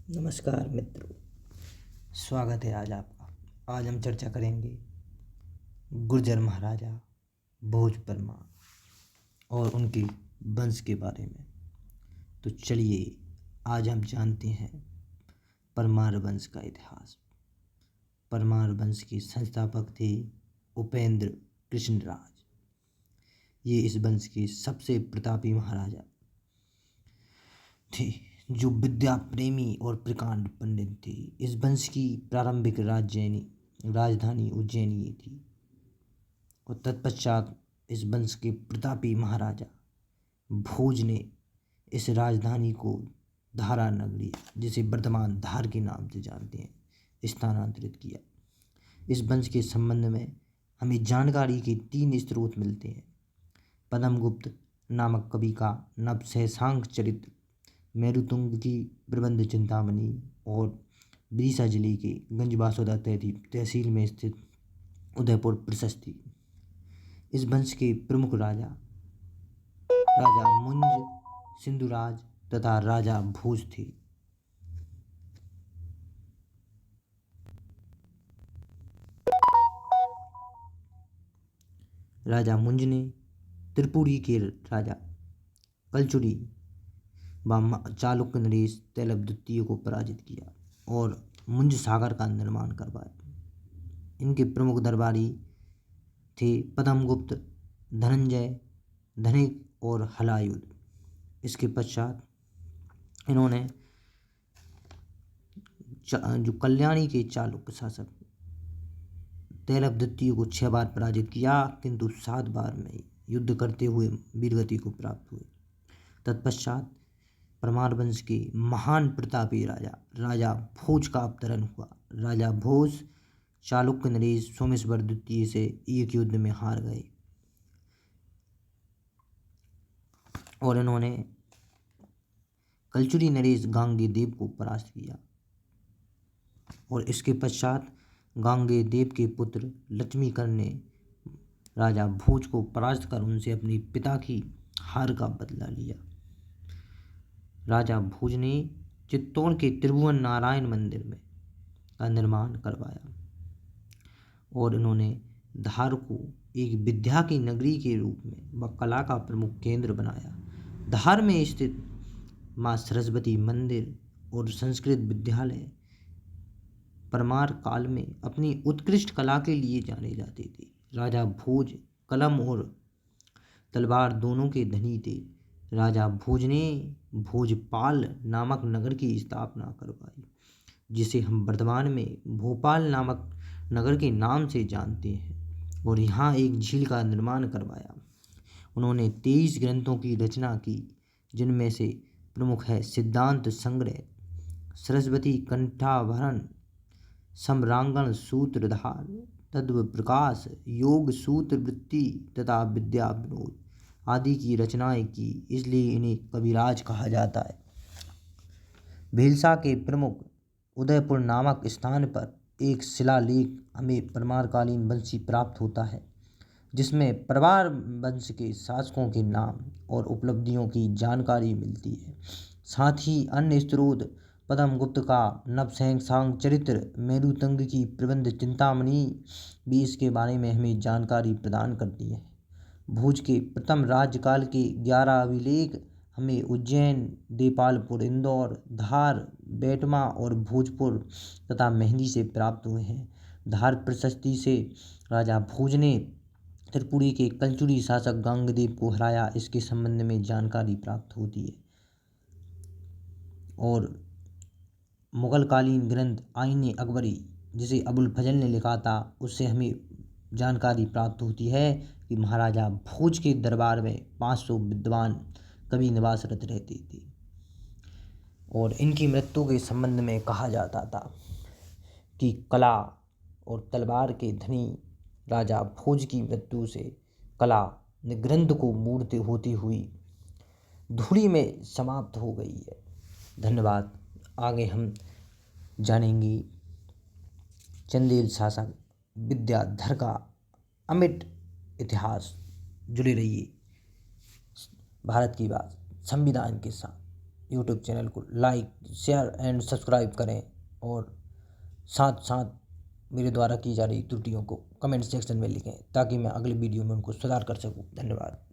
नमस्कार मित्रों, स्वागत है आज आपका। आज हम चर्चा करेंगे गुर्जर महाराजा भोज परमार और उनके वंश के बारे में। तो चलिए आज हम जानते हैं परमार वंश का इतिहास। परमार वंश के संस्थापक थे उपेंद्र कृष्णराज। ये इस वंश के सबसे प्रतापी महाराजा थे जो विद्या प्रेमी और प्रकांड पंडित थे। इस वंश की प्रारंभिक राजधानी उज्जैनी थी और तत्पश्चात इस वंश के प्रतापी महाराजा भोज ने इस राजधानी को धारा नगरी, जिसे वर्तमान धार के नाम से जानते हैं, स्थानांतरित किया। इस वंश के संबंध में हमें जानकारी के 3 स्रोत मिलते हैं। पद्मगुप्त नामक कवि का नवशेषांक चरित्र, मेरुतुंग की प्रबंध चिंतामणि और विदिशा जिले के गंजबासौदा तहसील में स्थित उदयपुर प्रशस्ति। इस वंश के प्रमुख राजा मुंज, सिंधुराज तथा राजा भोज थे। राजा मुंज ने त्रिपुरी के राजा कलचुरी व चालुक्य नरेश तैलभ द्वितीय को पराजित किया और मुंज सागर का निर्माण करवाया। इनके प्रमुख दरबारी थे पद्मगुप्त, धनंजय, धनिक और हलायुध। इसके पश्चात इन्होंने जो कल्याणी के चालुक्य शासक तैलभ द्वितीय को 6 बार पराजित किया, किंतु 7 बार में युद्ध करते हुए वीरगति को प्राप्त हुए। तत्पश्चात परमार वंश के महान प्रतापी राजा भोज का अवतरण हुआ। राजा भोज चालुक्य नरेश सोमेश्वर द्वितीय से एक युद्ध में हार गए और इन्होंने कलचुरी नरेश गांगेय को परास्त किया और इसके पश्चात गांगेय के पुत्र लक्ष्मीकर ने राजा भोज को परास्त कर उनसे अपने पिता की हार का बदला लिया। राजा भोज ने चित्तौड़ के त्रिभुवन नारायण मंदिर में का निर्माण करवाया और इन्होंने धार को एक विद्या की नगरी के रूप में व कला का प्रमुख केंद्र बनाया। धार में स्थित माँ सरस्वती मंदिर और संस्कृत विद्यालय परमार काल में अपनी उत्कृष्ट कला के लिए जाने जाते थे। राजा भोज कलम और तलवार दोनों के धनी थे। राजा भोज ने भोजपाल नामक नगर की स्थापना करवाई, जिसे हम वर्तमान में भोपाल नामक नगर के नाम से जानते हैं, और यहाँ एक झील का निर्माण करवाया। उन्होंने 23 ग्रंथों की रचना की, जिनमें से प्रमुख है सिद्धांत संग्रह, सरस्वती कंठाभरण, सम्रांगण सूत्रधार, तत्व प्रकाश, योग सूत्र वृत्ति तथा विद्या विनोद आदि की रचनाएं की, इसलिए इन्हें कविराज कहा जाता है। भीलसा के प्रमुख उदयपुर नामक स्थान पर एक शिलालेख हमें परमारकालीन वंशी प्राप्त होता है, जिसमें परमार वंश के शासकों के नाम और उपलब्धियों की जानकारी मिलती है। साथ ही अन्य स्रोत पद्मगुप्त का नवशेषांक चरित्र, मेरुतंग की प्रबंध चिंतामणि भी इसके बारे में हमें जानकारी प्रदान करती है। भोज के प्रथम राज्यकाल के 11 अभिलेख हमें उज्जैन, देपालपुर, इंदौर, धार, बेटमा और भोजपुर तथा मेहंदी से प्राप्त हुए हैं। धार प्रशस्ति से राजा भोज ने त्रिपुरी के कलचुरी शासक गांगेय को हराया, इसके संबंध में जानकारी प्राप्त होती है। और मुगलकालीन ग्रंथ आईन अकबरी, जिसे अबुल फजल ने लिखा था, उससे हमें जानकारी प्राप्त होती है कि महाराजा भोज के दरबार में 500 विद्वान कवि निवासरत रहते थे और इनकी मृत्यु के संबंध में कहा जाता था कि कला और तलवार के धनी राजा भोज की मृत्यु से कला ग्रंथ को मूर्त होती हुई धूड़ी में समाप्त हो गई है। धन्यवाद। आगे हम जानेंगे चंदेल शासक विद्याधर का अमिट इतिहास। जुड़े रहिए भारत की बात संविधान के साथ। यूट्यूब चैनल को लाइक, शेयर एंड सब्सक्राइब करें और साथ साथ मेरे द्वारा की जा रही त्रुटियों को कमेंट सेक्शन में लिखें ताकि मैं अगली वीडियो में उनको सुधार कर सकूं। धन्यवाद।